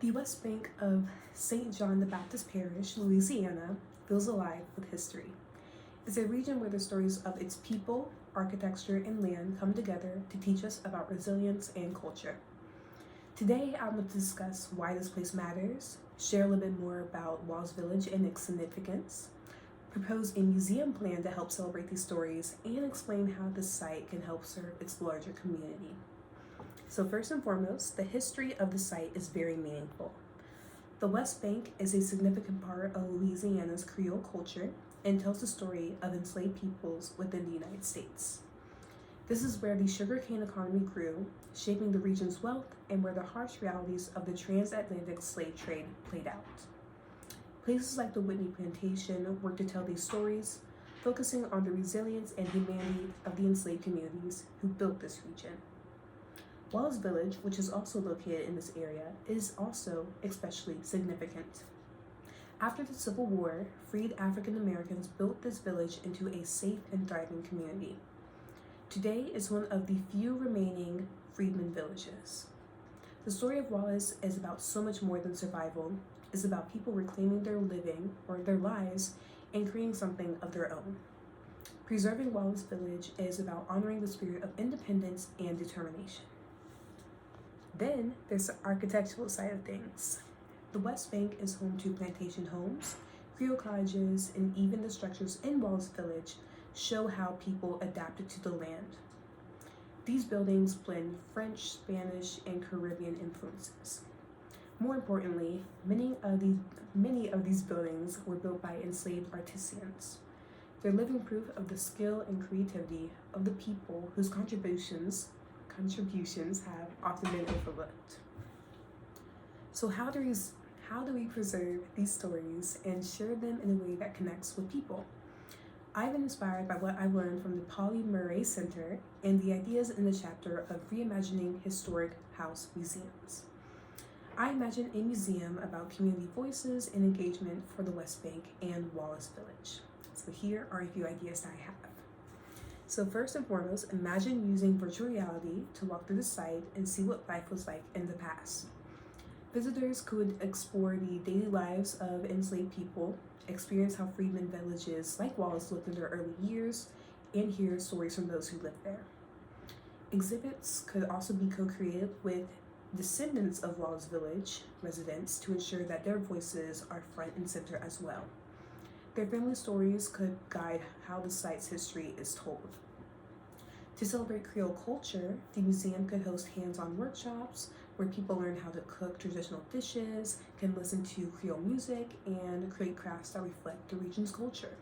The West Bank of St. John the Baptist Parish, Louisiana, feels alive with history. It's a region where the stories of its people, architecture, and land come together to teach us about resilience and culture. Today, I want to discuss why this place matters, share a little bit more about Wallace Village and its significance, propose a museum plan to help celebrate these stories, and explain how this site can help serve its larger community. So first and foremost, the history of the site is very meaningful. The West Bank is a significant part of Louisiana's Creole culture and tells the story of enslaved peoples within the United States. This is where the sugarcane economy grew, shaping the region's wealth and where the harsh realities of the transatlantic slave trade played out. Places like the Whitney Plantation work to tell these stories, focusing on the resilience and humanity of the enslaved communities who built this region. Wallace Village, which is also located in this area, is also especially significant. After the Civil War, freed African Americans built this village into a safe and thriving community. Today is one of the few remaining freedmen villages. The story of Wallace is about so much more than survival. It's about people reclaiming their living or their lives and creating something of their own. Preserving Wallace Village is about honoring the spirit of independence and determination. Then there's the architectural side of things. The West Bank is home to plantation homes, Creole cottages, and even the structures in Wallace Village show how people adapted to the land. These buildings blend French, Spanish, and Caribbean influences. More importantly, many of these buildings were built by enslaved artisans. They're living proof of the skill and creativity of the people whose contributions have often been overlooked. So how do we preserve these stories and share them in a way that connects with people? I've been inspired by what I've learned from the Pauli Murray Center and the ideas in the chapter of reimagining historic house museums. I imagine a museum about community voices and engagement for the West Bank and Wallace Village. So here are a few ideas that I have. So first and foremost, imagine using virtual reality to walk through the site and see what life was like in the past. Visitors could explore the daily lives of enslaved people, experience how freedmen villages like Wallace lived in their early years, and hear stories from those who lived there. Exhibits could also be co-created with descendants of Wallace Village residents to ensure that their voices are front and center as well. Their family stories could guide how the site's history is told. To celebrate Creole culture, the museum could host hands-on workshops where people learn how to cook traditional dishes, can listen to Creole music, and create crafts that reflect the region's culture.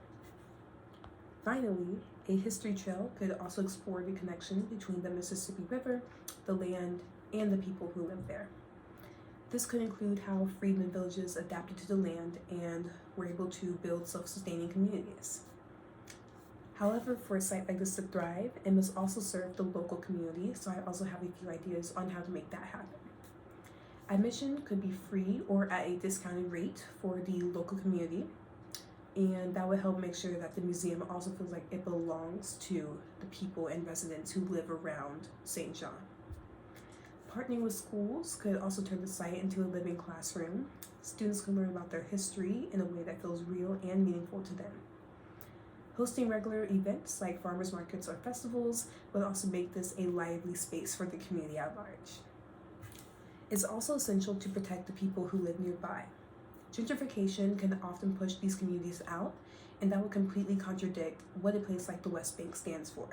Finally, a history trail could also explore the connection between the Mississippi River, the land, and the people who live there. This could include how freedmen villages adapted to the land and were able to build self-sustaining communities. However, for a site like this to thrive, it must also serve the local community, so I also have a few ideas on how to make that happen. Admission could be free or at a discounted rate for the local community, and that would help make sure that the museum also feels like it belongs to the people and residents who live around St. John. Partnering with schools could also turn the site into a living classroom. Students can learn about their history in a way that feels real and meaningful to them. Hosting regular events like farmers markets or festivals would also make this a lively space for the community at large. It's also essential to protect the people who live nearby. Gentrification can often push these communities out, and that would completely contradict what a place like the West Bank stands for.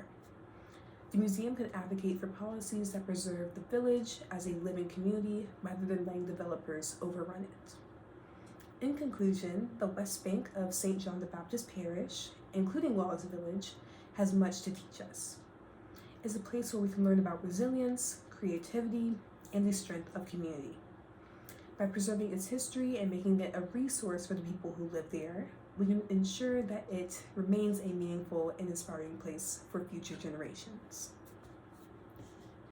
The museum could advocate for policies that preserve the village as a living community rather than letting developers overrun it. In conclusion, the West Bank of St. John the Baptist Parish, including Wallace Village, has much to teach us. It's a place where we can learn about resilience, creativity, and the strength of community. By preserving its history and making it a resource for the people who live there, we can ensure that it remains a meaningful and inspiring place for future generations.